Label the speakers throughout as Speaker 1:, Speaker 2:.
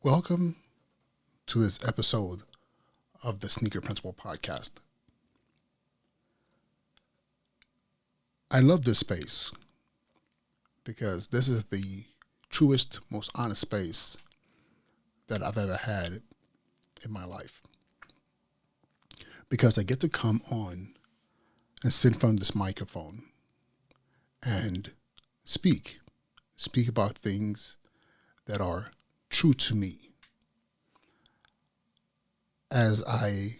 Speaker 1: Welcome to this episode of the Sneaker Principle Podcast. I love this space because this is the truest, most honest space that I've ever had in my life. Because I get to come on and sit in front of this microphone and speak about things that are true to me. As I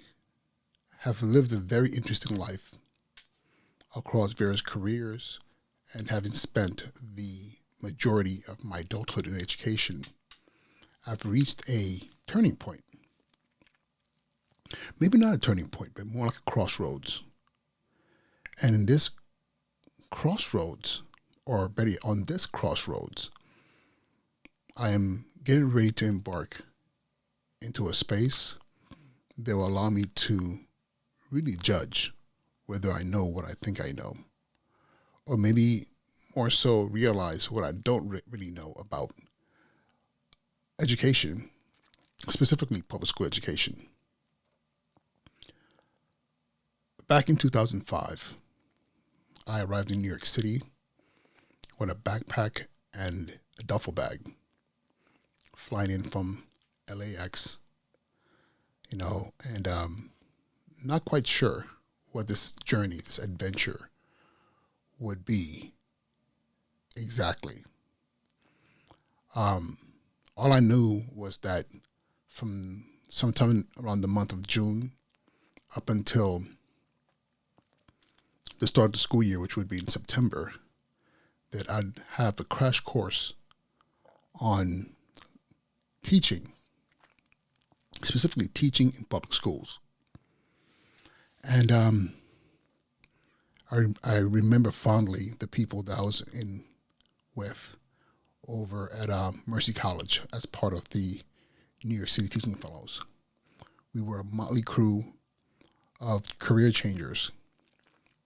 Speaker 1: have lived a very interesting life across various careers and having spent the majority of my adulthood in education, I've reached a turning point. Maybe not a turning point, but more like a crossroads. And in this crossroads, or better yet, on this crossroads, I am getting ready to embark into a space that will allow me to really judge whether I know what I think I know, or maybe more so realize what I don't really know about education, specifically public school education. Back in 2005, I arrived in New York City with a backpack and a duffel bag, flying in from LAX, and not quite sure what this journey, this adventure would be exactly. All I knew was that from sometime around the month of June up until the start of the school year, which would be in September, that I'd have a crash course on teaching, specifically teaching in public schools. And I remember fondly the people that I was in with over at Mercy College as part of the New York City Teaching Fellows. We were a motley crew of career changers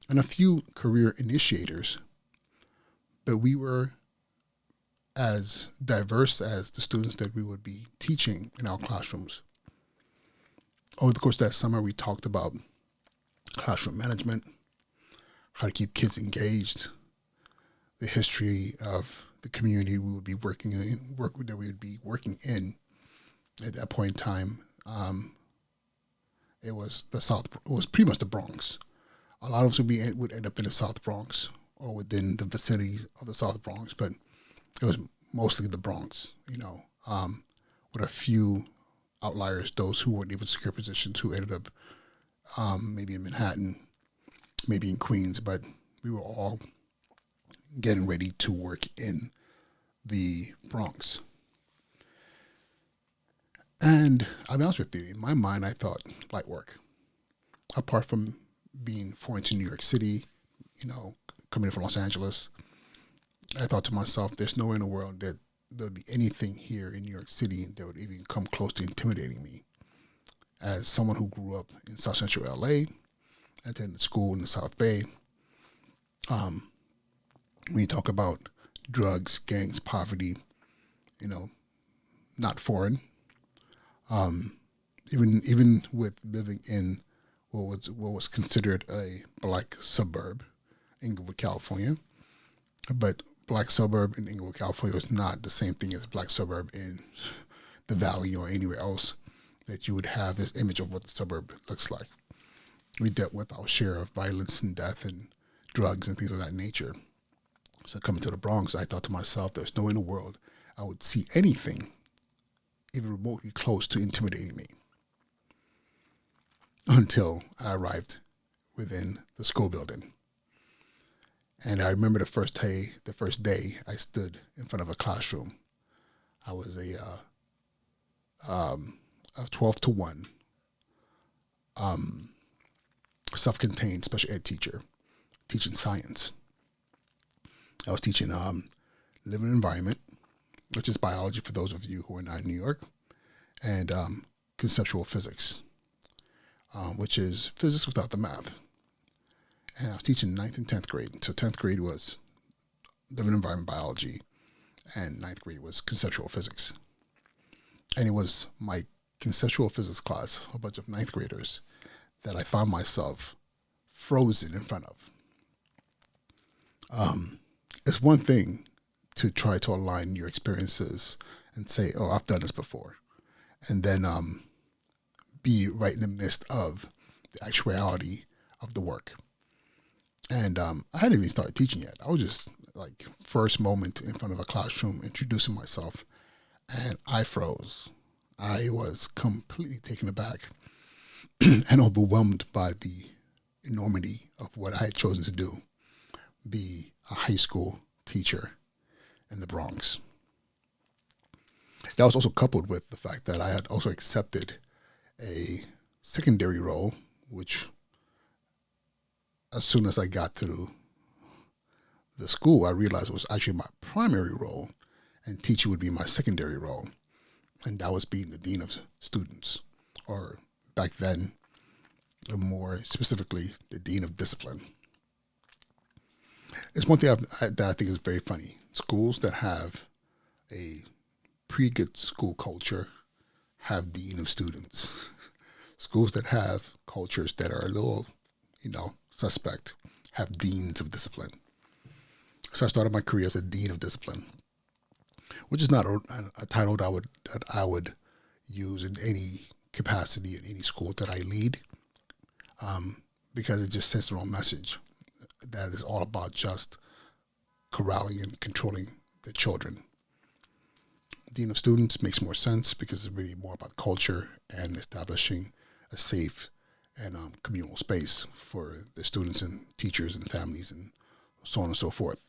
Speaker 1: and a few career initiators, but we were as diverse as the students that we would be teaching in our classrooms. Over the course of that summer, we talked about classroom management, how to keep kids engaged, the history of the community we would be working in. At that point in time, it was pretty much the Bronx. A lot of us would end up in the South Bronx or within the vicinities of the South Bronx, but it was mostly the Bronx, with a few outliers, those who weren't able to secure positions, who ended up maybe in Manhattan, maybe in Queens, but we were all getting ready to work in the Bronx. And I'll be honest with you, in my mind, I thought light work. Apart from being foreign to New York City, coming in from Los Angeles, I thought to myself, there's nowhere in the world that there'll be anything here in New York City that would even come close to intimidating me. As someone who grew up in South Central LA, attended school in the South Bay, when you talk about drugs, gangs, poverty, not foreign. Even with living in what was considered a black suburb, Inglewood, California, but black suburb in Inglewood, California was not the same thing as black suburb in the Valley or anywhere else that you would have this image of what the suburb looks like. We dealt with our share of violence and death and drugs and things of that nature. So coming to the Bronx, I thought to myself, there's no way in the world I would see anything even remotely close to intimidating me until I arrived within the school building. And I remember the first day I stood in front of a classroom. I was a 12 to 1 self-contained special ed teacher teaching science. I was teaching living environment, which is biology for those of you who are not in New York, and conceptual physics, which is physics without the math. And I was teaching 9th and 10th grade. So 10th grade was living environment biology, and ninth grade was conceptual physics. And it was my conceptual physics class, a bunch of ninth graders, that I found myself frozen in front of. It's one thing to try to align your experiences and say, "Oh, I've done this before," and then be right in the midst of the actuality of the work. And I hadn't even started teaching yet. I was just like first moment in front of a classroom introducing myself, and I froze. I was completely taken aback and overwhelmed by the enormity of what I had chosen to do, be a high school teacher in the Bronx. That was also coupled with the fact that I had also accepted a secondary role, which as soon as I got to the school, I realized was actually my primary role, and teaching would be my secondary role. And that was being the dean of students, or back then, more specifically, the dean of discipline. It's one thing that I think is very funny. Schools that have a pretty good school culture have dean of students. Schools that have cultures that are a little, suspect have deans of discipline. So I started my career as a dean of discipline, which is not a title that I would use in any capacity in any school that I lead, because it just sends the wrong message. That is all about just corralling and controlling the children. Dean of students makes more sense because it's really more about culture and establishing a safe and communal space for the students and teachers and families and so on and so forth.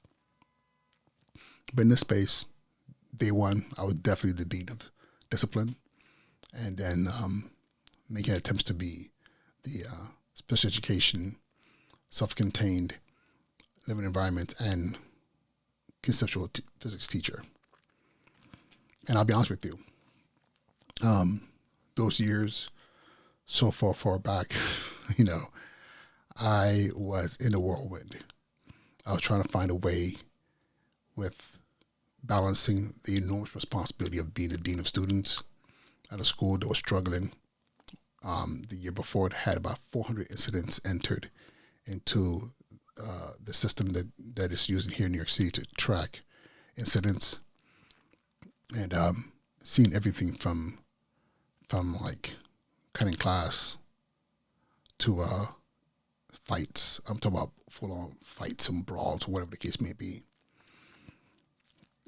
Speaker 1: But in this space, day one, I was definitely the dean of discipline, and then making attempts to be the special education, self-contained living environment, and conceptual physics teacher. And I'll be honest with you, those years, so far back, I was in a whirlwind. I was trying to find a way with balancing the enormous responsibility of being a dean of students at a school that was struggling. The year before, it had about 400 incidents entered into the system that is used here in New York City to track incidents, and seeing everything from like cutting class to fights. I'm talking about full-on fights and brawls or whatever the case may be.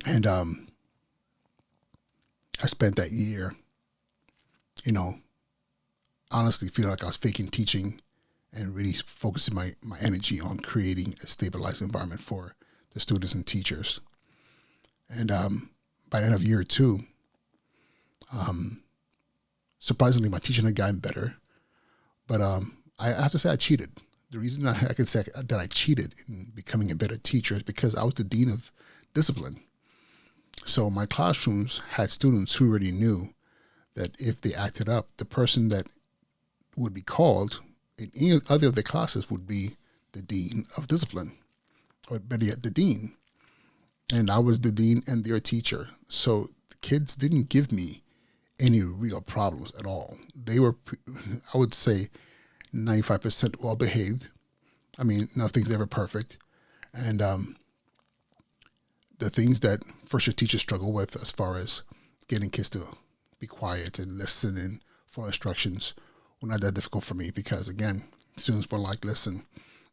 Speaker 1: And I spent that year, honestly feeling like I was faking teaching and really focusing my energy on creating a stabilized environment for the students and teachers. And by the end of year two, surprisingly, my teaching had gotten better. But I have to say I cheated. The reason I can say that I cheated in becoming a better teacher is because I was the dean of discipline. So my classrooms had students who already knew that if they acted up, the person that would be called in any other of the classes would be the dean of discipline, or better yet, the dean. And I was the dean and their teacher. So the kids didn't give me any real problems at all. They were, I would say, 95% well behaved. I mean, nothing's ever perfect. And the things that first year teachers struggle with as far as getting kids to be quiet and listen and follow instructions were not that difficult for me because, again, students were like, listen,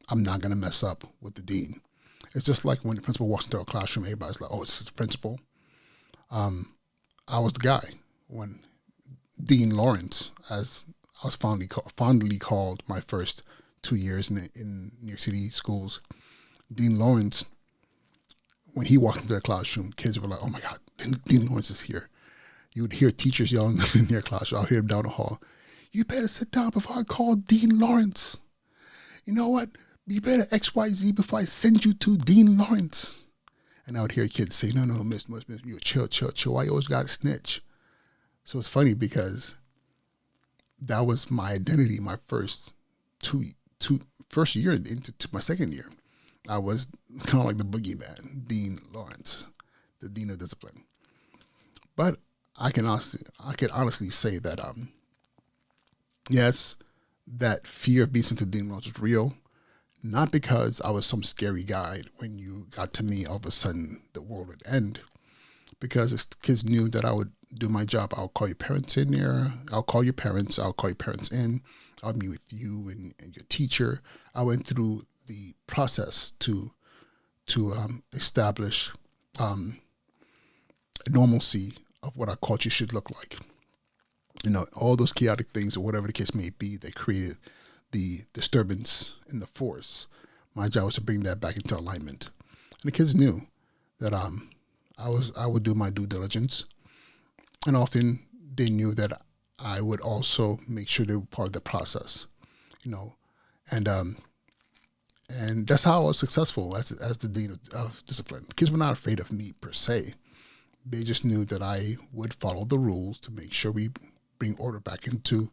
Speaker 1: I'm not going to mess up with the dean. It's just like when the principal walks into a classroom, everybody's like, oh, it's the principal. I was the guy when Dean Lawrence, as I was fondly called my first 2 years in New York City schools, Dean Lawrence, when he walked into the classroom, kids were like, oh my God, Dean Lawrence is here. You would hear teachers yelling in their classroom. I'll hear them down the hall. You better sit down before I call Dean Lawrence. You know what? You better XYZ before I send you to Dean Lawrence. And I would hear kids say, no, miss, you chill. Why you always got to snitch? So it's funny because that was my identity my first first year into my second year. I was kind of like the boogeyman, Dean Lawrence, the dean of discipline. But I can honestly say that yes, that fear of being sent to dean was real. Not because I was some scary guy. When you got to me, all of a sudden the world would end. Because the kids knew that I would do my job. I'll call your parents in there. I'll call your parents. I'll call your parents in. I'll meet with you and your teacher. I went through the process to establish normalcy of what our culture should look like. All those chaotic things or whatever the case may be that created the disturbance in the force. My job was to bring that back into alignment. And the kids knew that I would do my due diligence. And often they knew that I would also make sure they were part of the process, and that's how I was successful as the dean of discipline. Kids were not afraid of me per se. They just knew that I would follow the rules to make sure we bring order back into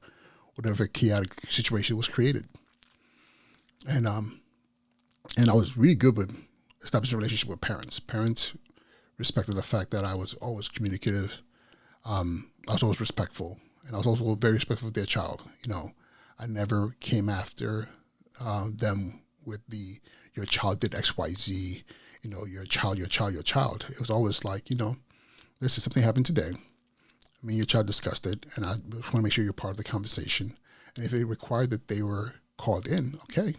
Speaker 1: whatever chaotic situation was created. And I was really good with establishing a relationship with parents. Parents respected the fact that I was always communicative. I was always respectful, and I was also very respectful of their child. I never came after them with your child did X, Y, Z. Your child. It was always like, this is something happened today. I mean, your child discussed it, and I just want to make sure you're part of the conversation. And if it required that they were called in, okay,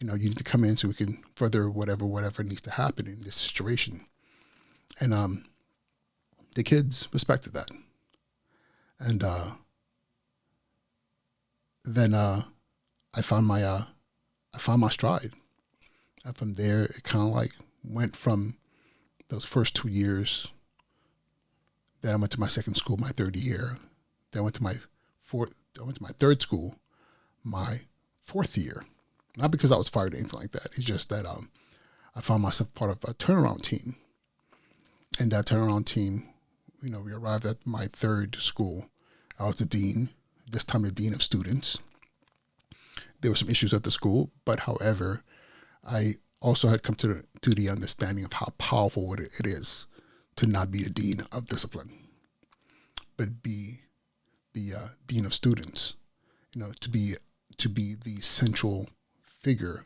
Speaker 1: you need to come in so we can further whatever needs to happen in this situation. And the kids respected that. And then I found my stride. And from there, it kind of like went from those first 2 years. Then I went to my second school, my third year. Then I went to my third school, my fourth year. Not because I was fired or anything like that. It's just that I found myself part of a turnaround team. And that turnaround team, we arrived at my third school. I was the dean, this time the dean of students. There were some issues at the school, but however, I also had come to the understanding of how powerful it is to not be the dean of discipline, but be the dean of students. To be the central figure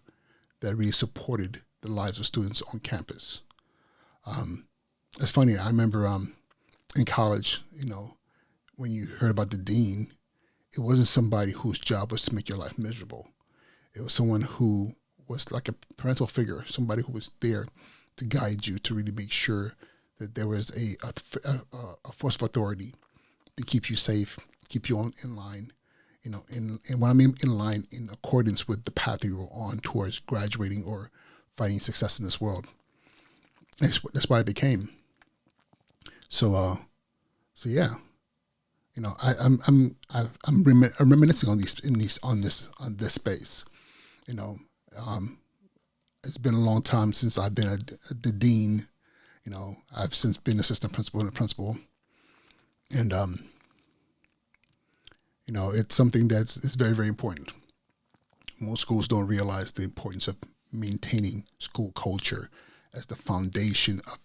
Speaker 1: that really supported the lives of students on campus. It's funny. I remember in college, when you heard about the dean, it wasn't somebody whose job was to make your life miserable. It was someone who was like a parental figure, somebody who was there to guide you, to really make sure that there was a force of authority to keep you safe, keep you in line, and when I mean in line, in accordance with the path you were on towards graduating or finding success in this world. That's what I became. So yeah, I'm reminiscing on this space. It's been a long time since I've been the dean. I've since been assistant principal and a principal, and it's something is very, very important. Most schools don't realize the importance of maintaining school culture as the foundation of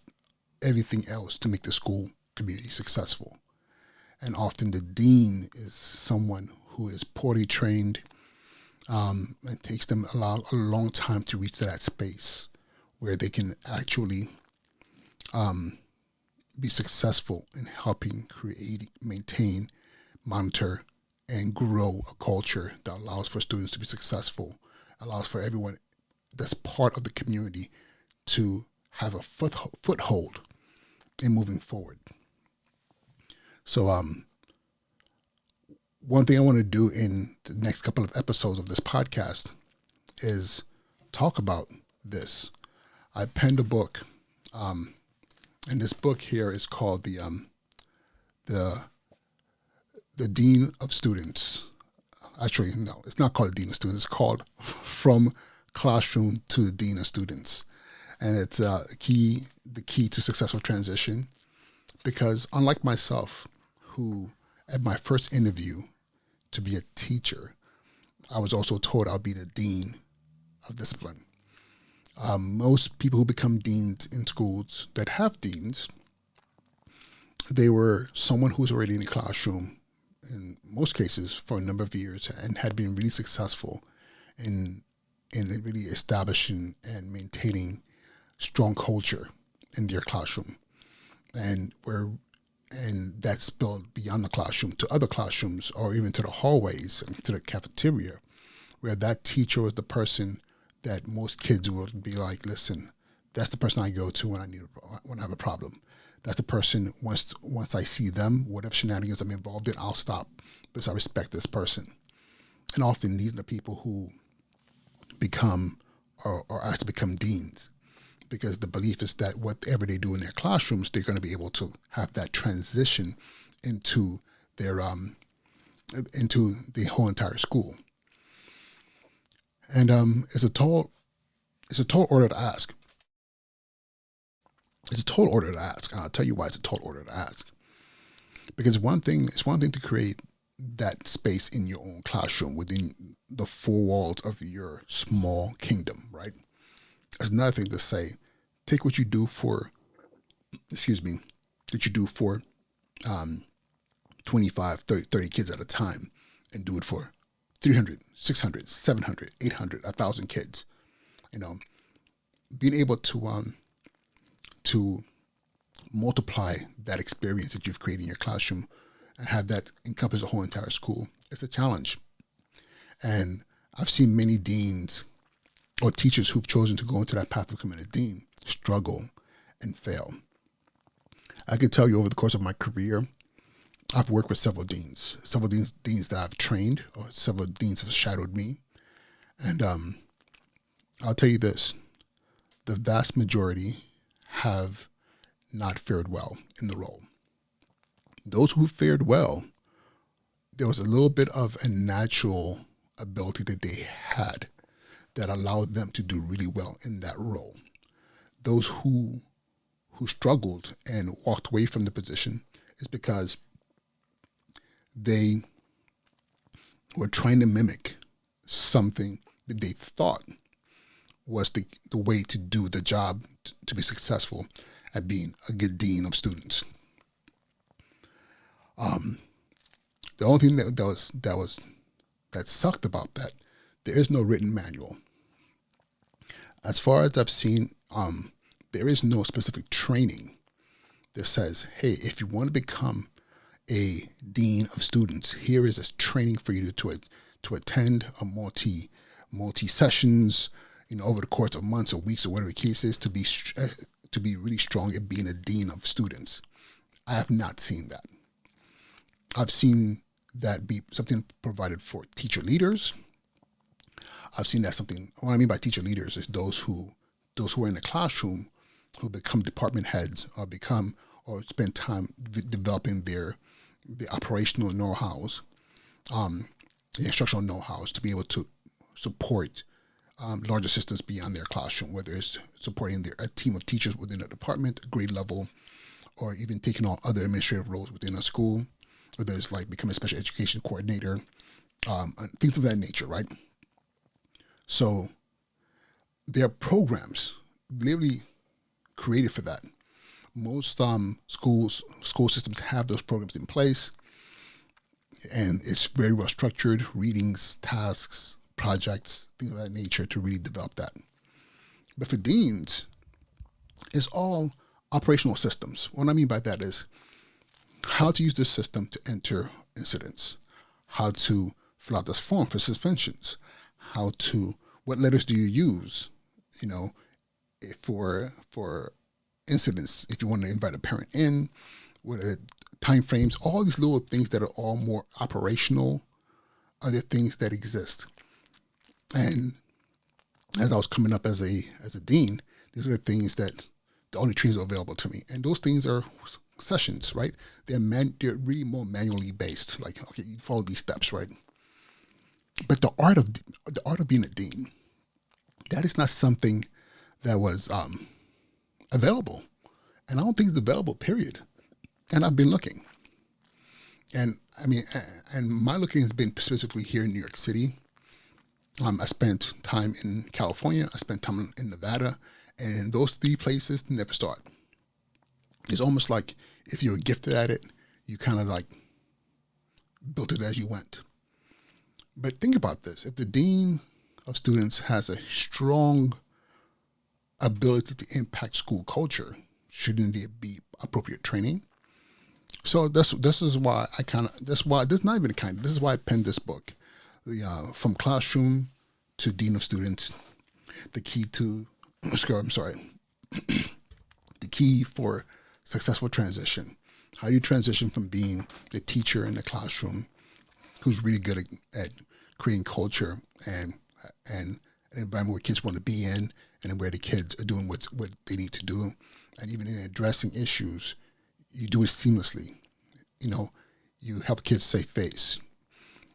Speaker 1: everything else to make the school community successful. And often the dean is someone who is poorly trained. It takes them a long time to reach that space where they can actually be successful in helping create, maintain, monitor, and grow a culture that allows for students to be successful, allows for everyone that's part of the community to have a foothold in moving forward. So one thing I want to do in the next couple of episodes of this podcast is talk about this. I penned a book, and this book here is called the Dean of Students. Actually, no, it's not called the Dean of Students. It's called From Classroom to the Dean of Students, and it's the key to successful transition. Because unlike myself, who at my first interview to be a teacher, I was also told I'll be the dean of discipline. Most people who become deans in schools that have deans They were someone who was already in the classroom in most cases for a number of years and had been really successful in really establishing and maintaining strong culture in their classroom, and that spilled beyond the classroom to other classrooms or even to the hallways and to the cafeteria, where that teacher was the person that most kids would be like, listen, that's the person I go to when I have a problem. That's the person, once I see them, whatever shenanigans I'm involved in, I'll stop because I respect this person. And often these are the people who become or asked to become deans, because the belief is that whatever they do in their classrooms, they're going to be able to have that transition into their into the whole entire school. And it's a tall order to ask. It's a tall order to ask. And I'll tell you why it's a tall order to ask. Because it's one thing to create that space in your own classroom within the four walls of your small kingdom, right? It's another thing to say, take what you do for, that you do for 25, 30 kids at a time and do it for 300, 600, 700, 800, 1,000 kids. You know, being able to multiply that experience that you've created in your classroom and have that encompass the whole entire school, it's a challenge. And I've seen many deans or teachers who've chosen to go into that path of becoming a dean struggle and fail. I can tell you over the course of my career, I've worked with several deans that I've trained, or several deans have shadowed me. And I'll tell you this, the vast majority have not fared well in the role. Those who fared well, there was a little bit of a natural ability that they had that allowed them to do really well in that role. Those who struggled and walked away from the position is because they were trying to mimic something that they thought was the way to do the job to be successful at being a good dean of students. The only thing that sucked about that, there is no written manual. As far as I've seen, there is no specific training that says, hey, if you want to become a dean of students, here is a training for you to attend a multi sessions, over the course of months or weeks or whatever the case is, to be really strong at being a dean of students. I have not seen that. I've seen that be something provided for teacher leaders. I've seen that something. What I mean by teacher leaders is those who are in the classroom who become department heads or spend time developing the operational know-hows, the instructional know-hows to be able to support larger systems beyond their classroom, whether it's supporting a team of teachers within a department, a grade level, or even taking on other administrative roles within a school, whether it's like becoming a special education coordinator, things of that nature, right? So there are programs literally created for that. Most school systems have those programs in place, and it's very well structured, readings, tasks, projects, things of that nature to really develop that. But for deans, it's all operational systems. What I mean by that is how to use this system to enter incidents, how to fill out this form for suspensions, what letters do you use, for incidents, if you want to invite a parent in, what are time frames, all these little things that are all more operational are the things that exist. And as I was coming up as a dean, these are the things that the only trainings are available to me. And those things are sessions, right? They're really more manually based. Like, okay, you follow these steps, right? But the art of being a dean, that is not something that was available. And I don't think it's available, period. And I've been looking. And my looking has been specifically here in New York City. I spent time in California. I spent time in Nevada. And those three places never start. It's almost like if you were gifted at it, you kind of like built it as you went. But think about this. If the dean of students has a strong ability to impact school culture, shouldn't there be appropriate training? So this is why I this is why I penned this book, From Classroom to Dean of Students, the key to, I'm sorry, the key for successful transition. How do you transition from being the teacher in the classroom who's really good at creating culture and an environment where kids want to be in, and where the kids are doing what they need to do, and even in addressing issues, you do it seamlessly. You know, you help kids save face.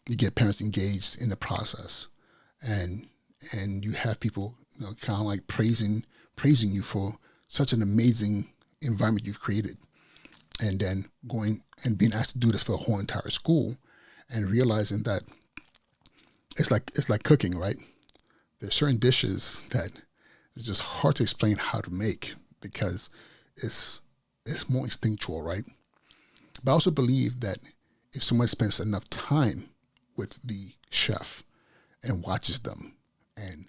Speaker 1: You get parents engaged in the process, and you have people, you know, kind of like praising you for such an amazing environment you've created, and then going and being asked to do this for a whole entire school, and realizing that it's like cooking, right? There's certain dishes that it's just hard to explain how to make because it's more instinctual, right? But I also believe that if someone spends enough time with the chef and watches them, and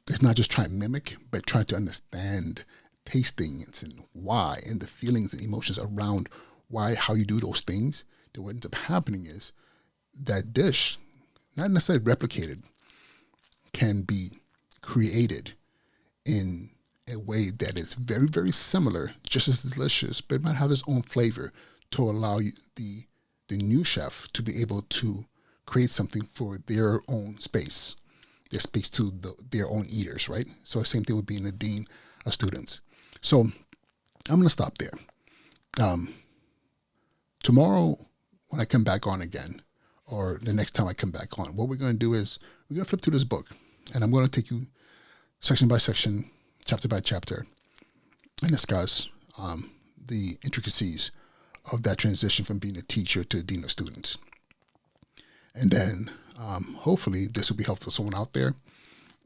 Speaker 1: it's not just trying to mimic, but trying to understand tastings and why, and the feelings and emotions around how you do those things, then what ends up happening is that dish, not necessarily replicated, can be created in a way that is very, very similar, just as delicious, but it might have its own flavor to allow you, the new chef, to be able to create something for their own space. That speaks to their own eaters, right? So the same thing with being a dean of students. So I'm going to stop there. Tomorrow, when I come back on again, or the next time I come back on, what we're going to do is we're going to flip through this book, and I'm going to take you section by section, chapter by chapter, and discuss the intricacies of that transition from being a teacher to a dean of students. And then hopefully this will be helpful to someone out there.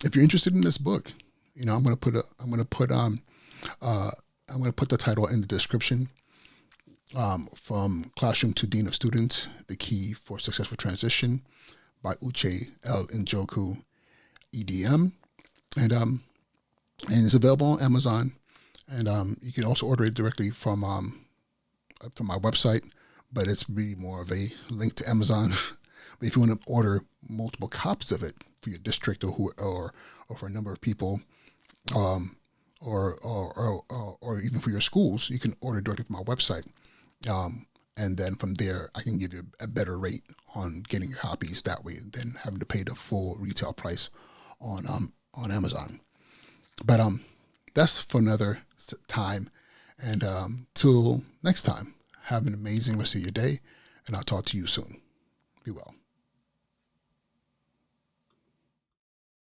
Speaker 1: If you're interested in this book, you know, I'm going to put the title in the description. From Classroom to Dean of Students, The Key for Successful Transition by Uche L. Njoku, EDM. And it's available on Amazon. And you can also order it directly from my website, but it's really more of a link to Amazon. But if you want to order multiple copies of it for your district or for a number of people, or even for your schools, you can order directly from my website. And then from there, I can give you a better rate on getting copies that way than having to pay the full retail price on Amazon. But that's for another time. And till next time, have an amazing rest of your day, and I'll talk to you soon. Be well.